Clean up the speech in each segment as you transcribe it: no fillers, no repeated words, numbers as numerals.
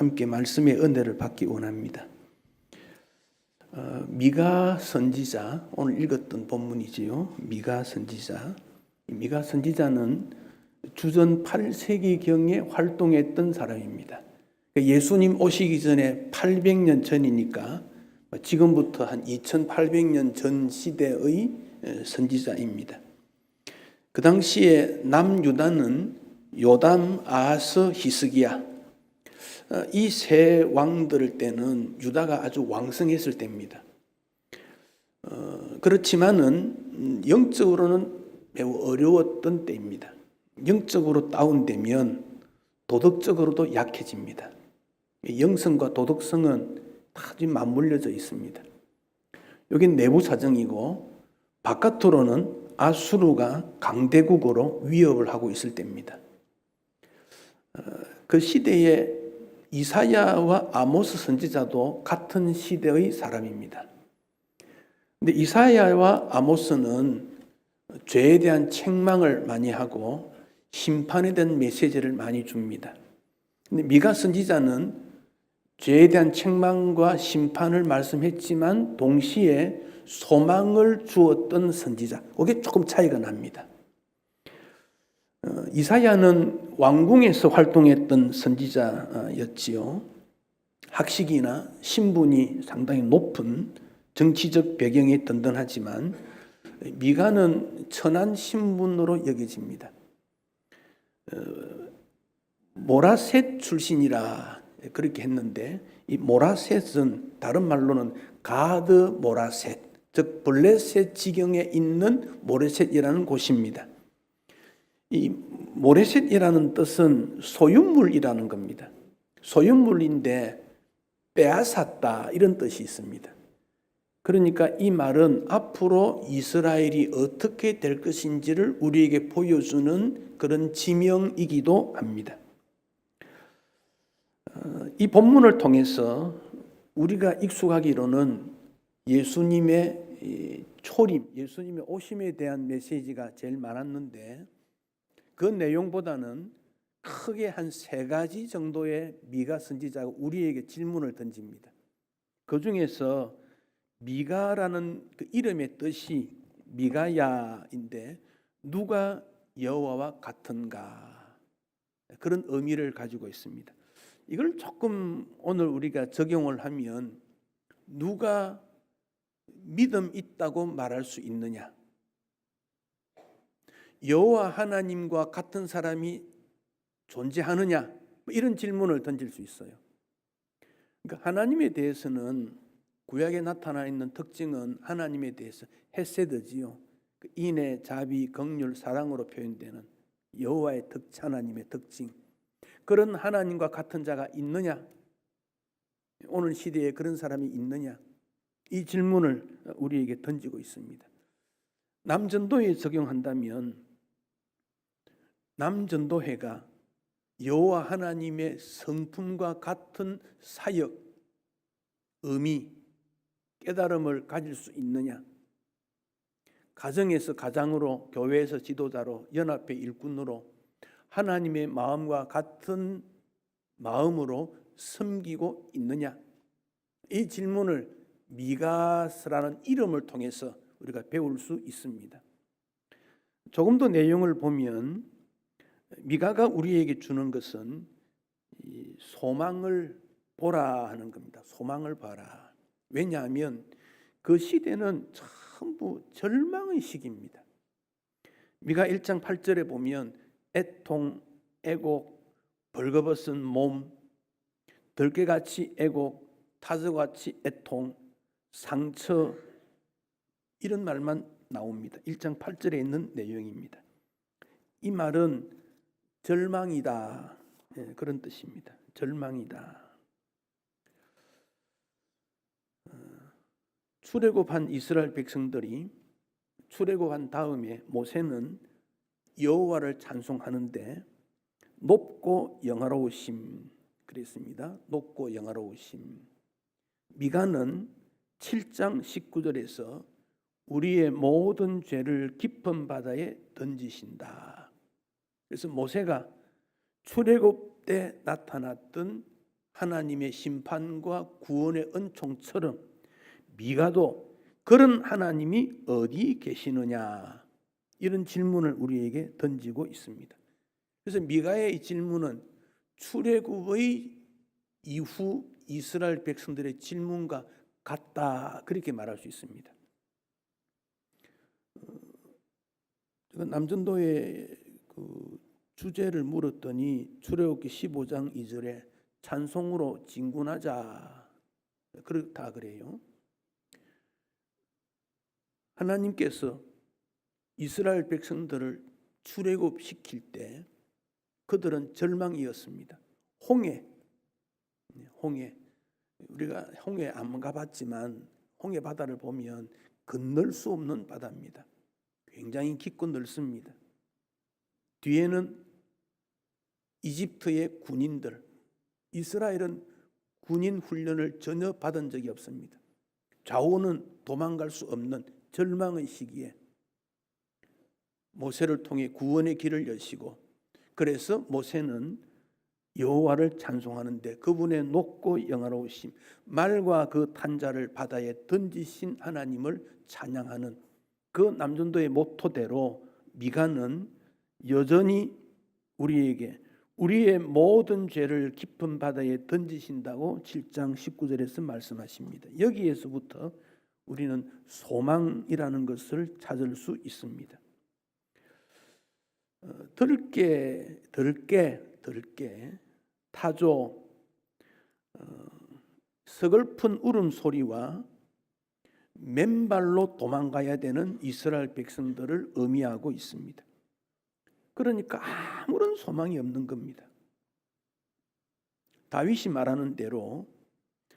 함께 말씀의 은혜를 받기 원합니다. 미가 선지자, 오늘 읽었던 본문이지요. 미가 선지자. 미가 선지자는 주전 8세기경에 활동했던 사람입니다. 예수님 오시기 전에 800년 전이니까 지금부터 한 2800년 전 시대의 선지자입니다. 그 당시에 남유다는 요담, 아하스, 히스기야, 이 세 왕들 때는 유다가 아주 왕성했을 때입니다. 그렇지만은 영적으로는 매우 어려웠던 때입니다. 영적으로 다운되면 도덕적으로도 약해집니다. 영성과 도덕성은 다 지금 맞물려져 있습니다. 여긴 내부 사정이고 바깥으로는 아수르가 강대국으로 위협을 하고 있을 때입니다. 그 시대에 이사야와 아모스 선지자도 같은 시대의 사람입니다. 근데 이사야와 아모스는 죄에 대한 책망을 많이 하고 심판에 대한 메시지를 많이 줍니다. 근데 미가 선지자는 죄에 대한 책망과 심판을 말씀했지만 동시에 소망을 주었던 선지자. 그게 조금 차이가 납니다. 이사야는 왕궁에서 활동했던 선지자였지요. 학식이나 신분이 상당히 높은 정치적 배경이 든든하지만 미가는 천한 신분으로 여겨집니다. 모라셋 출신이라 그렇게 했는데 이 모라셋은 다른 말로는 가드 모라셋, 즉 블레셋 지경에 있는 모레셋이라는 곳입니다. 이 모레셋이라는 뜻은 소유물이라는 겁니다. 소유물인데 빼앗았다 이런 뜻이 있습니다. 그러니까 이 말은 앞으로 이스라엘이 어떻게 될 것인지를 우리에게 보여주는 그런 지명이기도 합니다. 이 본문을 통해서 우리가 익숙하기로는 예수님의 초림, 예수님의 오심에 대한 메시지가 제일 많았는데 그 내용보다는 크게 한 3가지 정도의 미가 선지자가 우리에게 질문을 던집니다. 그 중에서 미가라는 그 이름의 뜻이 미가야인데 누가 여호와와 같은가, 그런 의미를 가지고 있습니다. 이걸 조금 오늘 우리가 적용을 하면 누가 믿음 있다고 말할 수 있느냐, 여호와 하나님과 같은 사람이 존재하느냐, 이런 질문을 던질 수 있어요. 그러니까 하나님에 대해서는 구약에 나타나 있는 특징은 하나님에 대해서 헤세드지요. 인애, 자비, 긍휼, 사랑으로 표현되는 여호와의 하나님의 특징. 그런 하나님과 같은 자가 있느냐? 오늘 시대에 그런 사람이 있느냐? 이 질문을 우리에게 던지고 있습니다. 남전도에 적용한다면 남전도회가 여호와 하나님의 성품과 같은 사역, 의미, 깨달음을 가질 수 있느냐? 가정에서 가장으로, 교회에서 지도자로, 연합회 일꾼으로 하나님의 마음과 같은 마음으로 섬기고 있느냐? 이 질문을 미가스라는 이름을 통해서 우리가 배울 수 있습니다. 조금 더 내용을 보면 미가가 우리에게 주는 것은 소망을 보라 하는 겁니다. 소망을 봐라. 왜냐하면 그 시대는 전부 절망의 시기입니다. 미가 1장 8절에 보면 애통, 애곡, 벌거벗은 몸, 들깨같이 애곡, 타조같이 애통, 상처, 이런 말만 나옵니다. 1장 8절에 있는 내용입니다. 이 말은 절망이다, 그런 뜻입니다. 절망이다. 출애굽한 이스라엘 백성들이 출애굽한 다음에 모세는 여호와를 찬송하는데 높고 영화로우심 그랬습니다. 높고 영화로우심. 미가는 7장 19절에서 우리의 모든 죄를 깊은 바다에 던지신다. 그래서 모세가 출애굽 때 나타났던 하나님의 심판과 구원의 은총처럼 미가도 그런 하나님이 어디 계시느냐, 이런 질문을 우리에게 던지고 있습니다. 그래서 미가의 이 질문은 출애굽의 이후 이스라엘 백성들의 질문과 같다, 그렇게 말할 수 있습니다. 남전도의 그 주제를 물었더니 출애굽기 15장 2절에 찬송으로 진군하자, 그렇다 그래요. 하나님께서 이스라엘 백성들을 출애굽시킬 때 그들은 절망이었습니다. 홍해. 우리가 홍해 안 가봤지만 홍해 바다를 보면 건널 수 없는 바다입니다. 굉장히 깊고 넓습니다. 뒤에는 이집트의 군인들, 이스라엘은 군인 훈련을 전혀 받은 적이 없습니다. 좌우는 도망갈 수 없는 절망의 시기에 모세를 통해 구원의 길을 여시고, 그래서 모세는 여호와를 찬송하는데 그분의 높고 영화로우심, 말과 그 탄자를 바다에 던지신 하나님을 찬양하는 그 남전도의 모토대로 미가는 여전히 우리에게 우리의 모든 죄를 깊은 바다에 던지신다고 7장 19절에서 말씀하십니다. 여기에서부터 우리는 소망이라는 것을 찾을 수 있습니다. 들게 타조, 서글픈 울음소리와 맨발로 도망가야 되는 이스라엘 백성들을 의미하고 있습니다. 그러니까 아무런 소망이 없는 겁니다. 다윗이 말하는 대로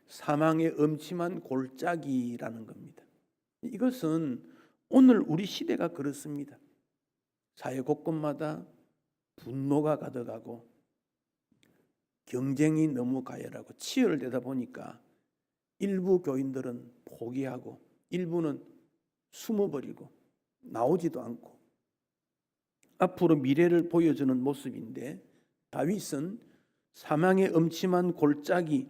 사망의 음침한 골짜기라는 겁니다. 이것은 오늘 우리 시대가 그렇습니다. 사회 곳곳마다 분노가 가득하고 경쟁이 너무 가열하고 치열되다 보니까 일부 교인들은 포기하고 일부는 숨어버리고 나오지도 않고 앞으로 미래를 보여주는 모습인데, 다윗은 사망의 음침한 골짜기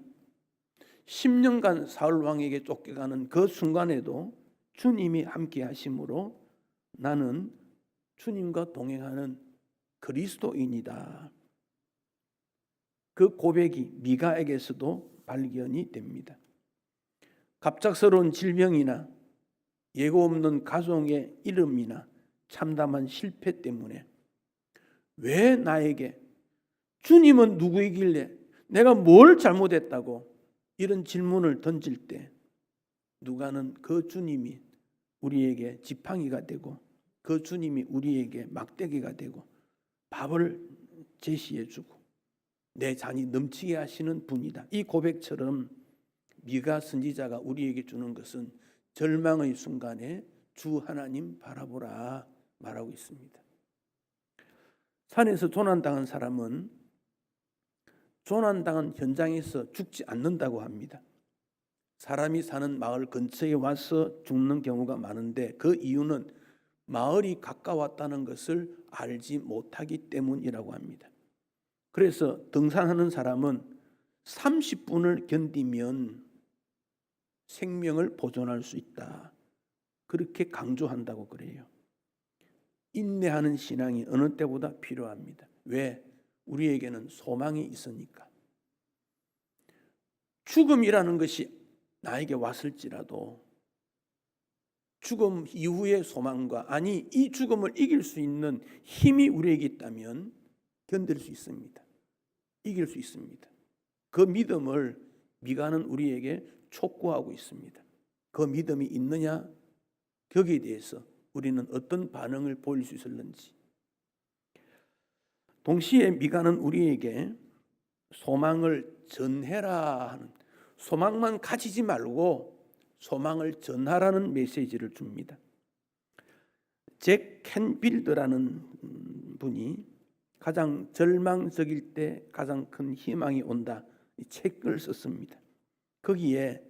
10년간 사울 왕에게 쫓겨가는 그 순간에도 주님이 함께 하심으로 나는 주님과 동행하는 그리스도인이다, 그 고백이 미가에게서도 발견이 됩니다. 갑작스러운 질병이나 예고 없는 가족의 이름이나 참담한 실패 때문에 왜 나에게, 주님은 누구이길래, 내가 뭘 잘못했다고, 이런 질문을 던질 때 누가는 그 주님이 우리에게 지팡이가 되고 그 주님이 우리에게 막대기가 되고 밥을 제시해 주고 내 잔이 넘치게 하시는 분이다. 이 고백처럼 미가 선지자가 우리에게 주는 것은 절망의 순간에 주 하나님 바라보라 말하고 있습니다. 산에서 조난당한 사람은 조난당한 현장에서 죽지 않는다고 합니다. 사람이 사는 마을 근처에 와서 죽는 경우가 많은데 그 이유는 마을이 가까웠다는 것을 알지 못하기 때문이라고 합니다. 그래서 등산하는 사람은 30분을 견디면 생명을 보존할 수 있다, 그렇게 강조한다고 그래요. 인내하는 신앙이 어느 때보다 필요합니다. 왜? 우리에게는 소망이 있으니까. 죽음이라는 것이 나에게 왔을지라도 죽음 이후의 소망과, 아니 이 죽음을 이길 수 있는 힘이 우리에게 있다면 견딜 수 있습니다. 이길 수 있습니다. 그 믿음을 미가는 우리에게 촉구하고 있습니다. 그 믿음이 있느냐, 거기에 대해서 우리는 어떤 반응을 보일 수 있을는지. 동시에 미가는 우리에게 소망을 전해라 하는, 소망만 가지지 말고 소망을 전하라는 메시지를 줍니다. 잭 캔빌드라는 분이 가장 절망적일 때 가장 큰 희망이 온다, 이 책을 썼습니다. 거기에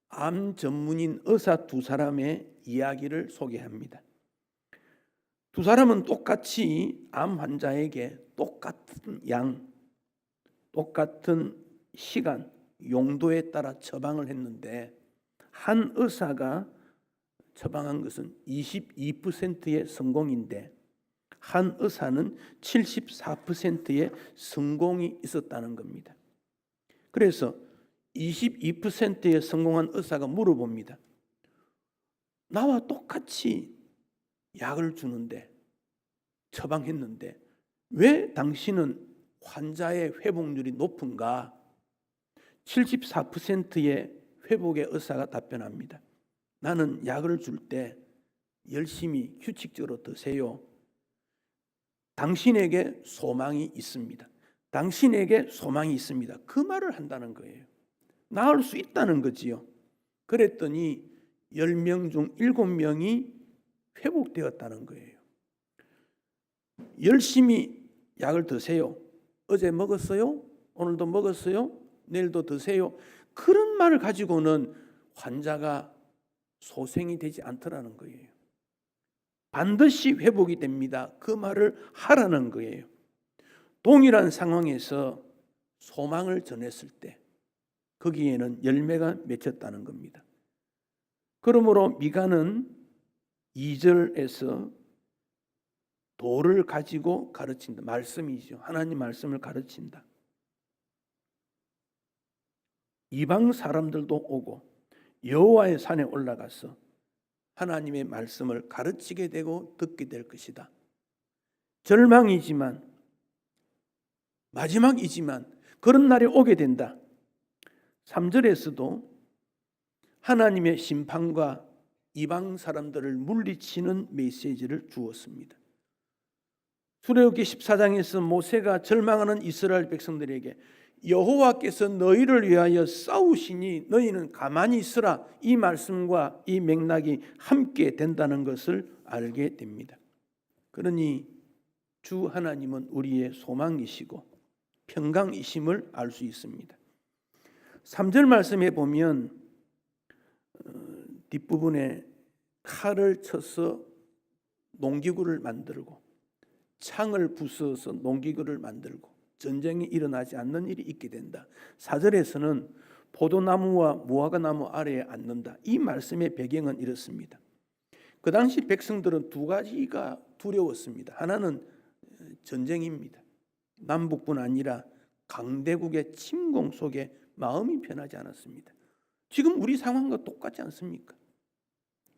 암 전문인 의사 두 사람의 이야기를 소개합니다. 두 사람은 똑같이 암 환자에게 똑같은 양, 똑같은 시간, 용도에 따라 처방을 했는데 한 의사가 처방한 것은 22%의 성공인데 한 의사는 74%의 성공이 있었다는 겁니다. 그래서 22%의 성공한 의사가 물어봅니다. 나와 똑같이 약을 주는데 처방했는데 왜 당신은 환자의 회복률이 높은가? 74%의 회복의 의사가 답변합니다. 나는 약을 줄 때 열심히 규칙적으로 드세요. 당신에게 소망이 있습니다. 당신에게 소망이 있습니다. 그 말을 한다는 거예요. 나을 수 있다는 거지요. 그랬더니 10명 중 7명이 회복되었다는 거예요. 열심히 약을 드세요. 어제 먹었어요? 오늘도 먹었어요? 내일도 드세요. 그런 말을 가지고는 환자가 소생이 되지 않더라는 거예요. 반드시 회복이 됩니다. 그 말을 하라는 거예요. 동일한 상황에서 소망을 전했을 때 거기에는 열매가 맺혔다는 겁니다. 그러므로 미가는 2절에서 도를 가지고 가르친다. 말씀이죠. 하나님 말씀을 가르친다. 이방 사람들도 오고 여호와의 산에 올라가서 하나님의 말씀을 가르치게 되고 듣게 될 것이다. 절망이지만 마지막이지만 그런 날이 오게 된다. 3절에서도 하나님의 심판과 이방 사람들을 물리치는 메시지를 주었습니다. 출애굽기 14장에서 모세가 절망하는 이스라엘 백성들에게 여호와께서 너희를 위하여 싸우시니 너희는 가만히 있으라, 이 말씀과 이 맥락이 함께 된다는 것을 알게 됩니다. 그러니 주 하나님은 우리의 소망이시고 평강이심을 알 수 있습니다. 3절 말씀에 보면 뒷부분에 칼을 쳐서 농기구를 만들고 창을 부숴서 농기구를 만들고 전쟁이 일어나지 않는 일이 있게 된다. 4절에서는 포도나무와 무화과나무 아래에 앉는다. 이 말씀의 배경은 이렇습니다. 그 당시 백성들은 두 가지가 두려웠습니다. 하나는 전쟁입니다. 남북뿐 아니라 강대국의 침공 속에 마음이 편하지 않았습니다. 지금 우리 상황과 똑같지 않습니까?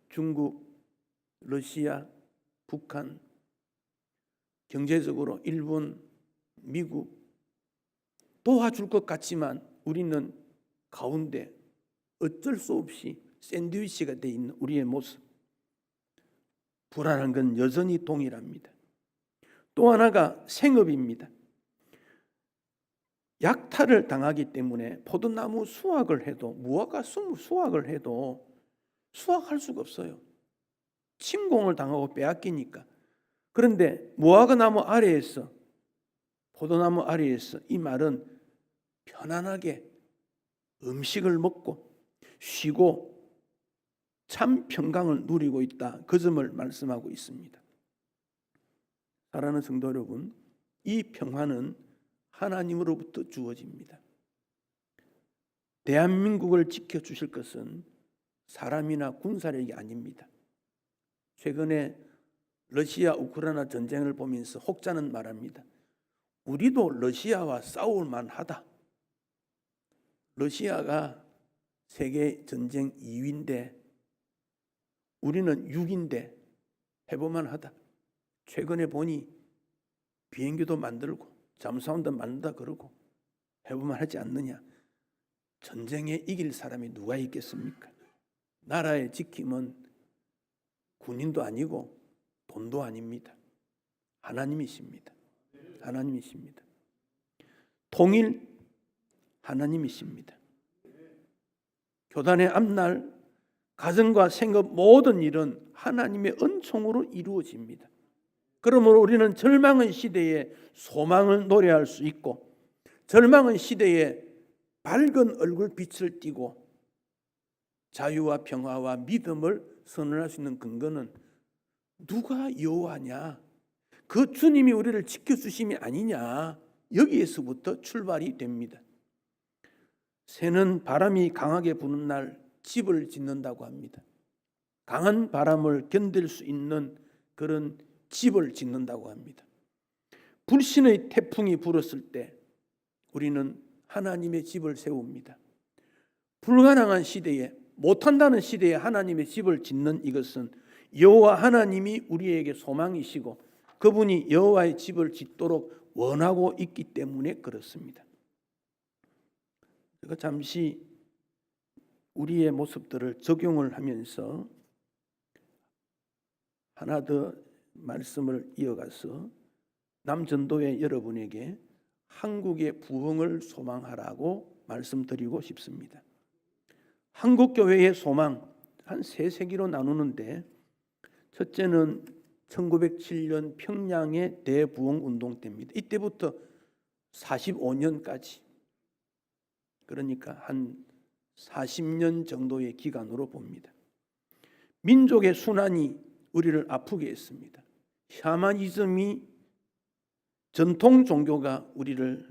중국, 러시아, 북한, 경제적으로 일본, 미국 도와줄 것 같지만 우리는 가운데 어쩔 수 없이 샌드위치가 되어 있는 우리의 모습. 불안한 건 여전히 동일합니다. 또 하나가 생업입니다. 약탈을 당하기 때문에 포도나무 수확을 해도 무화과 수확을 해도 수확할 수가 없어요. 침공을 당하고 빼앗기니까. 그런데 무화과나무 아래에서 포도나무 아래에서 이 말은 편안하게 음식을 먹고 쉬고 참 평강을 누리고 있다. 그 점을 말씀하고 있습니다. 사랑하는 성도 여러분, 이 평화는 하나님으로부터 주어집니다. 대한민국을 지켜주실 것은 사람이나 군사력이 아닙니다. 최근에 러시아 우크라이나 전쟁을 보면서 혹자는 말합니다. 우리도 러시아와 싸울 만하다. 러시아가 세계 전쟁 2위인데 우리는 6위인데 해볼만 하다. 최근에 보니 비행기도 만들고 잠수함도 만든다 그러고 해볼만 하지 않느냐. 전쟁에 이길 사람이 누가 있겠습니까? 나라의 지킴은 군인도 아니고 돈도 아닙니다. 하나님이십니다. 하나님이십니다. 통일 하나님이십니다. 교단의 앞날, 가정과 생업 모든 일은 하나님의 은총으로 이루어집니다. 그러므로 우리는 절망의 시대에 소망을 노래할 수 있고 절망의 시대에 밝은 얼굴빛을 띠고 자유와 평화와 믿음을 선언할 수 있는 근거는 누가 여호와냐? 그 주님이 우리를 지켜주심이 아니냐? 여기에서부터 출발이 됩니다. 새는 바람이 강하게 부는 날 집을 짓는다고 합니다. 강한 바람을 견딜 수 있는 그런 집을 짓는다고 합니다. 불신의 태풍이 불었을 때 우리는 하나님의 집을 세웁니다. 불가능한 시대에, 못한다는 시대에 하나님의 집을 짓는 이것은 여호와 하나님이 우리에게 소망이시고 그분이 여호와의 집을 짓도록 원하고 있기 때문에 그렇습니다. 제가 잠시 우리의 모습들을 적용을 하면서 하나 더 말씀을 이어가서 남전도회 여러분에게 한국의 부흥을 소망하라고 말씀드리고 싶습니다. 한국교회의 소망 한 세 세기로 나누는데, 첫째는 1907년 평양의 대부흥운동 때입니다. 이때부터 45년까지, 그러니까 한 40년 정도의 기간으로 봅니다. 민족의 순환이 우리를 아프게 했습니다. 샤머니즘이 전통 종교가 우리를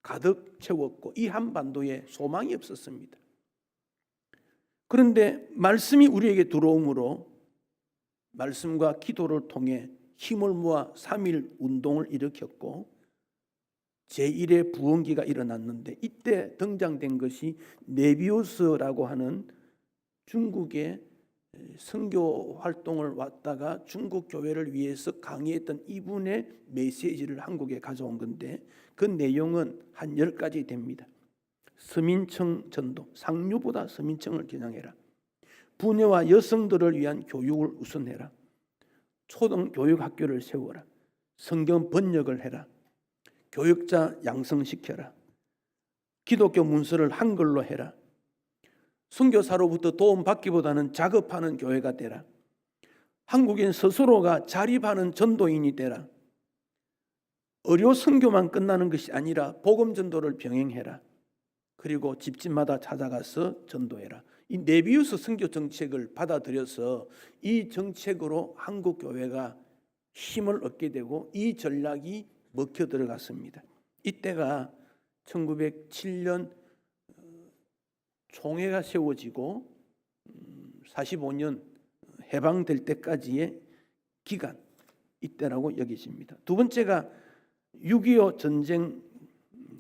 가득 채웠고 이 한반도에 소망이 없었습니다. 그런데 말씀이 우리에게 들어오므로 말씀과 기도를 통해 힘을 모아 3.1 운동을 일으켰고 제1의 부흥기가 일어났는데, 이때 등장된 것이 네비우스라고 하는 중국의 선교 활동을 왔다가 중국 교회를 위해서 강의했던 이분의 메시지를 한국에 가져온 건데, 그 내용은 한 10가지 됩니다. 서민청 전도, 상류보다 서민청을 겨냥해라. 부녀와 여성들을 위한 교육을 우선해라. 초등교육학교를 세워라. 성경 번역을 해라. 교육자 양성시켜라. 기독교 문서를 한글로 해라. 선교사로부터 도움받기보다는 작업하는 교회가 되라. 한국인 스스로가 자립하는 전도인이 되라. 의료 선교만 끝나는 것이 아니라 복음 전도를 병행해라. 그리고 집집마다 찾아가서 전도해라. 이 네비우스 선교 정책을 받아들여서 이 정책으로 한국 교회가 힘을 얻게 되고 이 전략이 먹혀 들어갔습니다. 이때가 1907년 총회가 세워지고 45년 해방될 때까지의 기간, 이때라고 여기집니다. 두 번째가 6.25 전쟁,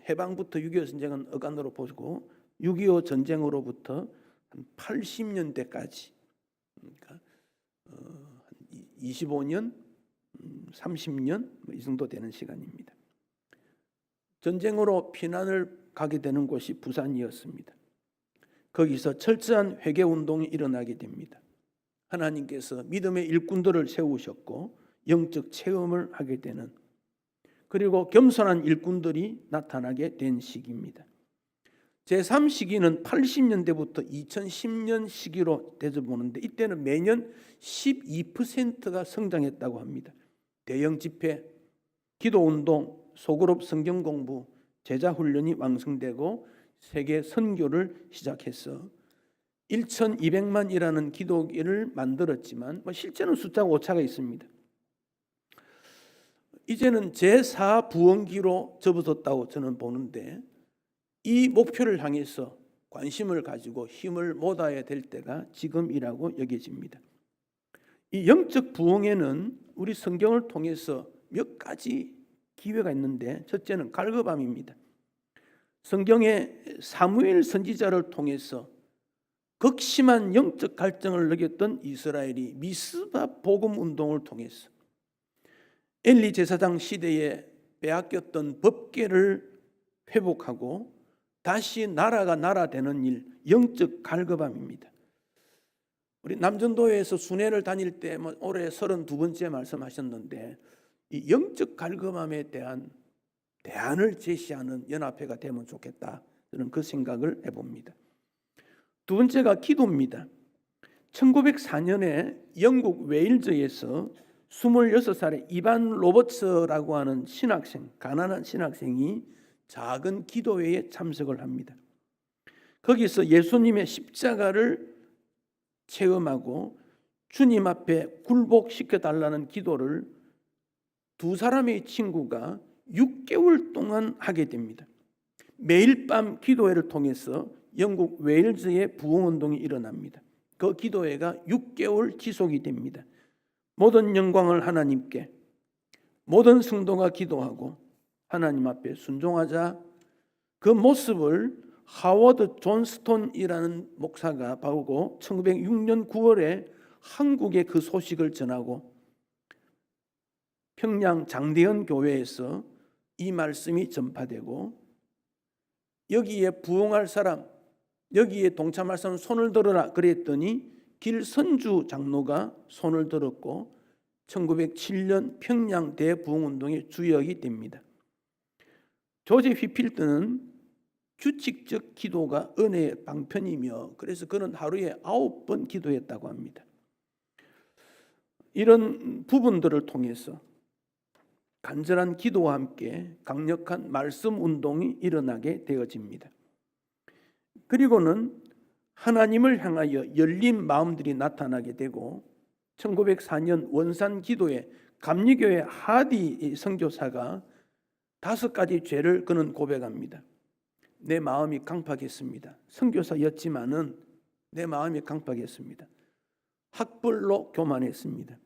해방부터 6.25 전쟁은 어간으로 보고 6.25 전쟁으로부터 한 80년대까지, 그러니까 25년, 30년 이 정도 되는 시간입니다. 전쟁으로 피난을 가게 되는 곳이 부산이었습니다. 거기서 철저한 회개운동이 일어나게 됩니다. 하나님께서 믿음의 일꾼들을 세우셨고 영적 체험을 하게 되는, 그리고 겸손한 일꾼들이 나타나게 된 시기입니다. 제3시기는 80년대부터 2010년 시기로 대접보는데, 이때는 매년 12%가 성장했다고 합니다. 대형 집회, 기도운동, 소그룹 성경공부, 제자훈련이 왕성되고 세계 선교를 시작해서 1200만이라는 기독교를 만들었지만 실제는 숫자가 오차가 있습니다. 이제는 제4 부흥기로 접어들었다고 저는 보는데, 이 목표를 향해서 관심을 가지고 힘을 모아야 될 때가 지금이라고 여겨집니다. 이 영적 부흥에는 우리 성경을 통해서 몇 가지 기회가 있는데, 첫째는 갈급함입니다. 성경의 사무엘 선지자를 통해서 극심한 영적 갈증을 느꼈던 이스라엘이 미스바 복음 운동을 통해서 엘리 제사장 시대에 빼앗겼던 법궤를 회복하고 다시 나라가 나라 되는 일, 영적 갈급함입니다. 우리 남전도회에서 순회를 다닐 때 올해 32번째 말씀하셨는데, 이 영적 갈급함에 대한 대안을 제시하는 연합회가 되면 좋겠다, 저는 그 생각을 해봅니다. 두 번째가 기도입니다. 1904년에 영국 웨일즈에서 26살의 이반 로버츠라고 하는 신학생, 가난한 신학생이 작은 기도회에 참석을 합니다. 거기서 예수님의 십자가를 체험하고 주님 앞에 굴복시켜달라는 기도를 두 사람의 친구가 6개월 동안 하게 됩니다. 매일 밤 기도회를 통해서 영국 웨일즈의 부흥운동이 일어납니다. 그 기도회가 6개월 지속이 됩니다. 모든 영광을 하나님께, 모든 성도가 기도하고 하나님 앞에 순종하자. 그 모습을 하워드 존스톤이라는 목사가 보고 1906년 9월에 한국에 그 소식을 전하고 평양 장대현 교회에서 이 말씀이 전파되고 여기에 부흥할 사람, 여기에 동참할 사람 손을 들어라 그랬더니 길선주 장로가 손을 들었고 1907년 평양 대부흥운동의 주역이 됩니다. 조지 휘필드는 규칙적 기도가 은혜의 방편이며 그래서 그는 하루에 9번 기도했다고 합니다. 이런 부분들을 통해서 간절한 기도와 함께 강력한 말씀 운동이 일어나게 되어집니다. 그리고는 하나님을 향하여 열린 마음들이 나타나게 되고 1904년 원산 기도회 감리교회 하디 선교사가 5가지 죄를 그는 고백합니다. 내 마음이 강팍했습니다. 선교사였지만은 내 마음이 강팍했습니다. 학벌로 교만했습니다.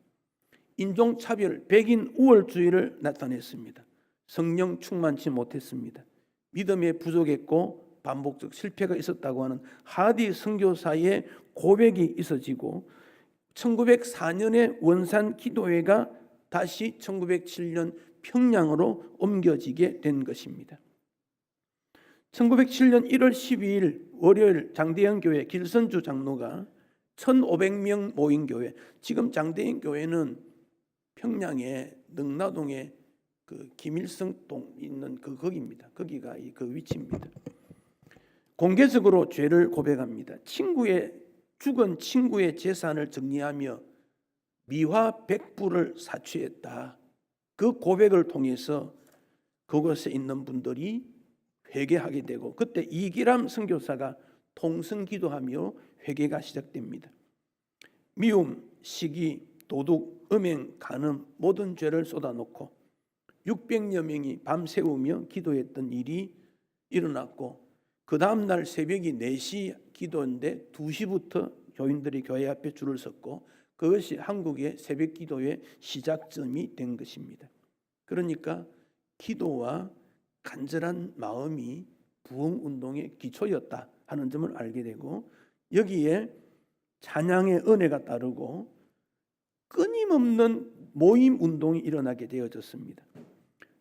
인종차별, 백인 우월주의를 나타냈습니다. 성령 충만치 못했습니다. 믿음에 부족했고 반복적 실패가 있었다고 하는 하디 선교사의 고백이 있어지고 1904년에 원산 기도회가 다시 1907년 평양으로 옮겨지게 된 것입니다. 1907년 1월 12일 월요일 장대현 교회 길선주 장로가 1,500명 모인 교회, 지금 장대현 교회는 평양의 능라동에 그 김일성동 있는 거기입니다. 거기가 그 위치입니다. 공개적으로 죄를 고백합니다. 죽은 친구의 재산을 정리하며 미화 100부를 사취했다. 그 고백을 통해서 그곳에 있는 분들이 회개하게 되고 그때 이기람 선교사가 통성기도하며 회개가 시작됩니다. 미움, 시기, 도둑, 음행, 간음 모든 죄를 쏟아놓고 600여 명이 밤새우며 기도했던 일이 일어났고 그 다음날 새벽이 4시 기도인데 2시부터 교인들이 교회 앞에 줄을 섰고 그것이 한국의 새벽 기도의 시작점이 된 것입니다. 그러니까 기도와 간절한 마음이 부흥운동의 기초였다 하는 점을 알게 되고 여기에 찬양의 은혜가 따르고 끊임없는 모임 운동이 일어나게 되어졌습니다.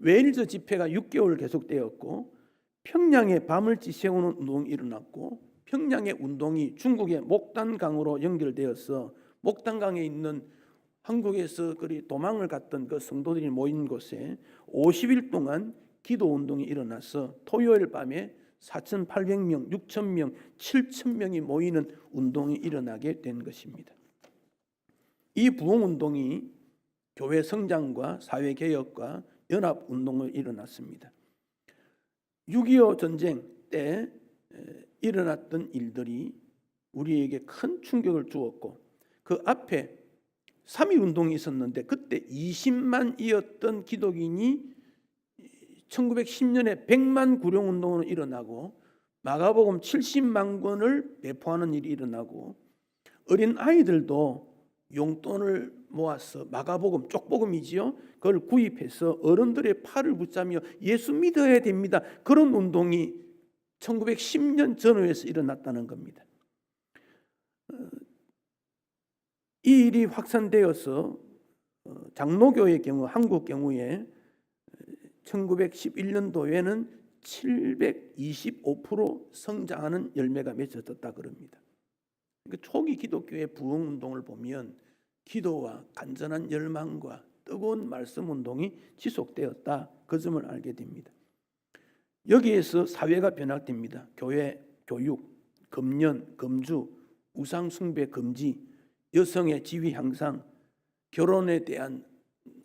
웨일즈 집회가 6개월 계속되었고 평양에 바물지 세우는 운동이 일어났고 평양의 운동이 중국의 목단강으로 연결되어서 목단강에 있는 한국에서 그리 도망을 갔던 그 성도들이 모인 곳에 50일 동안 기도 운동이 일어나서 토요일 밤에 4,800명, 6,000명, 7,000명이 모이는 운동이 일어나게 된 것입니다. 이 부흥운동이 교회 성장과 사회개혁과 연합운동을 일어났습니다. 6.25 전쟁 때 일어났던 일들이 우리에게 큰 충격을 주었고 그 앞에 3.1운동이 있었는데 그때 20만이었던 기독인이 1910년에 100만 구룡운동으로 일어나고 마가복음 70만 권을 배포하는 일이 일어나고 어린 아이들도 용돈을 모아서 마가복음, 쪽복음이지요. 그걸 구입해서 어른들의 팔을 붙잡며 예수 믿어야 됩니다. 그런 운동이 1910년 전후에서 일어났다는 겁니다. 이 일이 확산되어서 장로교의 경우, 한국 경우에 1911년도에는 725% 성장하는 열매가 맺어졌다 그럽니다. 그러니까 초기 기독교의 부흥운동을 보면 기도와 간절한 열망과 뜨거운 말씀 운동이 지속되었다. 그 점을 알게 됩니다. 여기에서 사회가 변화됩니다. 교회, 교육, 금연, 금주, 우상 숭배 금지, 여성의 지위 향상, 결혼에 대한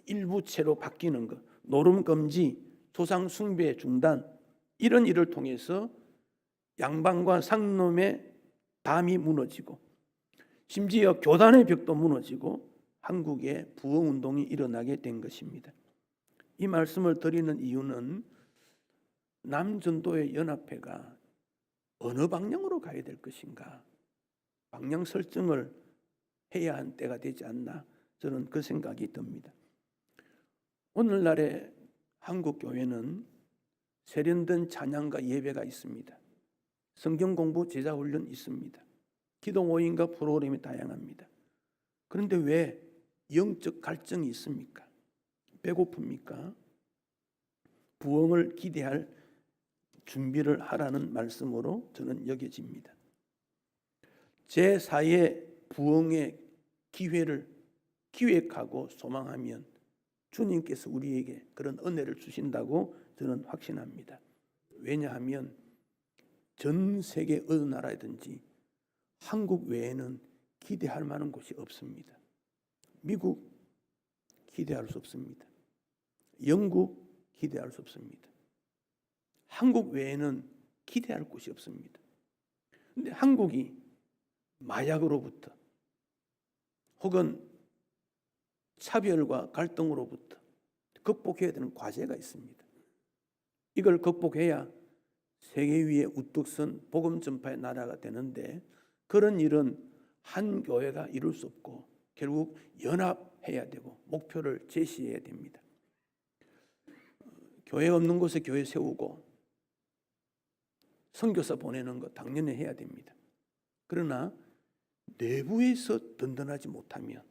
일부채로 바뀌는 것, 노름 금지, 조상 숭배 중단, 이런 일을 통해서 양반과 상놈의 담이 무너지고 심지어 교단의 벽도 무너지고 한국에 부흥운동이 일어나게 된 것입니다. 이 말씀을 드리는 이유는 남전도회 연합회가 어느 방향으로 가야 될 것인가, 방향 설정을 해야 한 때가 되지 않나, 저는 그 생각이 듭니다. 오늘날의 한국 교회는 세련된 찬양과 예배가 있습니다. 성경 공부 제자 훈련 있습니다. 기도 모임과 프로그램이 다양합니다. 그런데 왜 영적 갈증이 있습니까? 배고픕니까? 부흥을 기대할 준비를 하라는 말씀으로 저는 여겨집니다. 제4의 부흥의 기회를 기획하고 소망하면 주님께서 우리에게 그런 은혜를 주신다고 저는 확신합니다. 왜냐하면 전 세계 어느 나라든지 한국 외에는 기대할 만한 곳이 없습니다. 미국 기대할 수 없습니다. 영국 기대할 수 없습니다. 한국 외에는 기대할 곳이 없습니다. 그런데 한국이 마약으로부터 혹은 차별과 갈등으로부터 극복해야 되는 과제가 있습니다. 이걸 극복해야 세계 위에 우뚝 선 복음 전파의 나라가 되는데, 그런 일은 한 교회가 이룰 수 없고 결국 연합해야 되고 목표를 제시해야 됩니다. 교회 없는 곳에 교회 세우고 선교사 보내는 거 당연히 해야 됩니다. 그러나 내부에서 든든하지 못하면,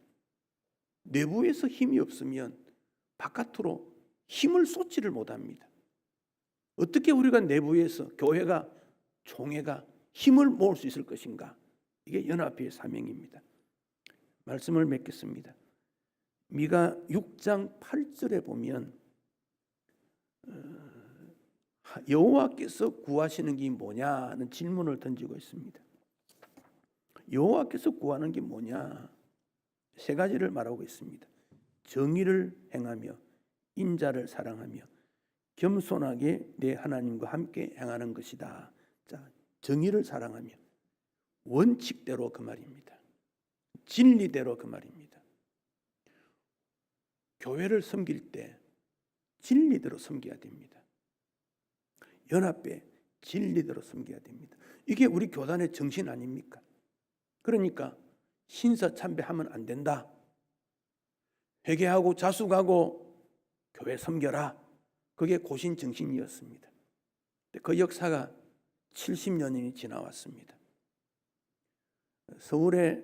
내부에서 힘이 없으면 바깥으로 힘을 쏟지를 못합니다. 어떻게 우리가 내부에서 교회가, 총회가 힘을 모을 수 있을 것인가? 이게 연합회의 사명입니다. 말씀을 맺겠습니다. 미가 6장 8절에 보면 여호와께서 구하시는 게 뭐냐는 질문을 던지고 있습니다. 여호와께서 구하는 게 뭐냐? 세 가지를 말하고 있습니다. 정의를 행하며 인자를 사랑하며 겸손하게 내 하나님과 함께 행하는 것이다. 자, 정의를 사랑하며, 원칙대로 그 말입니다. 진리대로 그 말입니다. 교회를 섬길 때 진리대로 섬겨야 됩니다. 연합회 진리대로 섬겨야 됩니다. 이게 우리 교단의 정신 아닙니까? 그러니까 신사참배하면 안 된다. 회개하고 자숙하고 교회 섬겨라. 그게 고신 정신이었습니다. 그 역사가 70년이 지나왔습니다. 서울에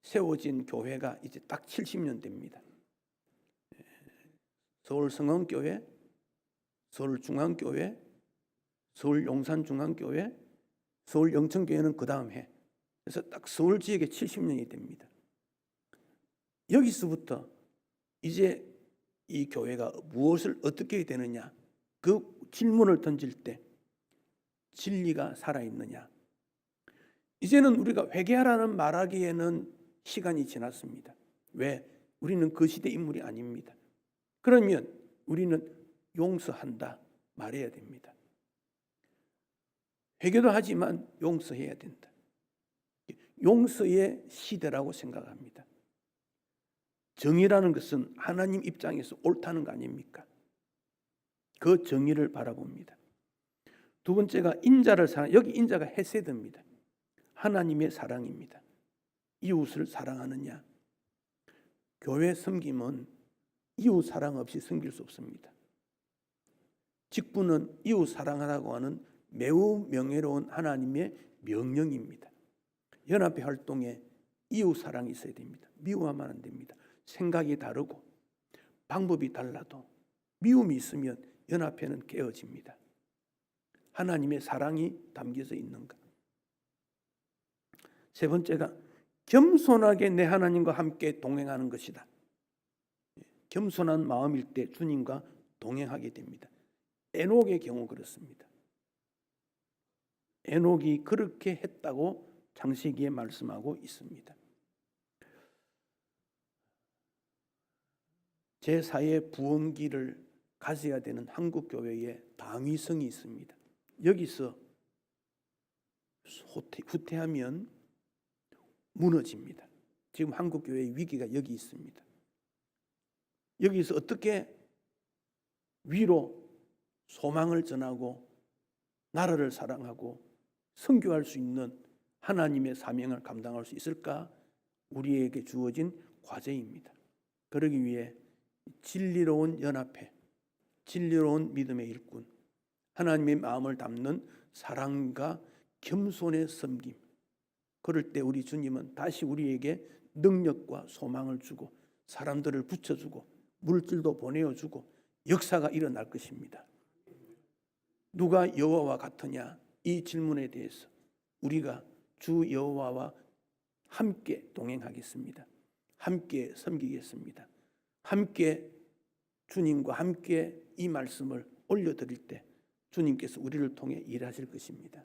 세워진 교회가 이제 딱 70년 됩니다. 서울성원교회, 서울중앙교회, 서울용산중앙교회, 서울영천교회는 그 다음 해. 그래서 딱 서울 지역에 70년이 됩니다. 여기서부터 이제 이 교회가 무엇을 어떻게 되느냐, 그 질문을 던질 때 진리가 살아있느냐. 이제는 우리가 회개하라는 말하기에는 시간이 지났습니다. 왜? 우리는 그 시대 인물이 아닙니다. 그러면 우리는 용서한다 말해야 됩니다. 회개도 하지만 용서해야 된다. 용서의 시대라고 생각합니다. 정의라는 것은 하나님 입장에서 옳다는 거 아닙니까? 그 정의를 바라봅니다. 두 번째가 인자를 사랑. 여기 인자가 헤세드입니다. 하나님의 사랑입니다. 이웃을 사랑하느냐? 교회 섬김은 이웃 사랑 없이 섬길 수 없습니다. 직분은 이웃 사랑하라고 하는 매우 명예로운 하나님의 명령입니다. 연합회 활동에 이웃 사랑이 있어야 됩니다. 미워하면 안 됩니다. 생각이 다르고 방법이 달라도 미움이 있으면 연합회는 깨어집니다. 하나님의 사랑이 담겨져 있는가? 세 번째가 겸손하게 내 하나님과 함께 동행하는 것이다. 겸손한 마음일 때 주님과 동행하게 됩니다. 에녹의 경우 그렇습니다. 에녹이 그렇게 했다고 창세기에 말씀하고 있습니다. 제4의 부흥기를 가져야 되는 한국교회의 당위성이 있습니다. 여기서 후퇴하면 무너집니다. 지금 한국교회의 위기가 여기 있습니다. 여기서 어떻게 위로 소망을 전하고 나라를 사랑하고 선교할 수 있는 하나님의 사명을 감당할 수 있을까? 우리에게 주어진 과제입니다. 그러기 위해 진리로운 연합회, 진리로운 믿음의 일꾼, 하나님의 마음을 담는 사랑과 겸손의 섬김, 그럴 때 우리 주님은 다시 우리에게 능력과 소망을 주고 사람들을 붙여주고 물질도 보내어주고 역사가 일어날 것입니다. 누가 여호와와 같으냐? 이 질문에 대해서 우리가 주 여호와와 함께 동행하겠습니다. 함께 섬기겠습니다. 함께 주님과 함께 이 말씀을 올려드릴 때 주님께서 우리를 통해 일하실 것입니다.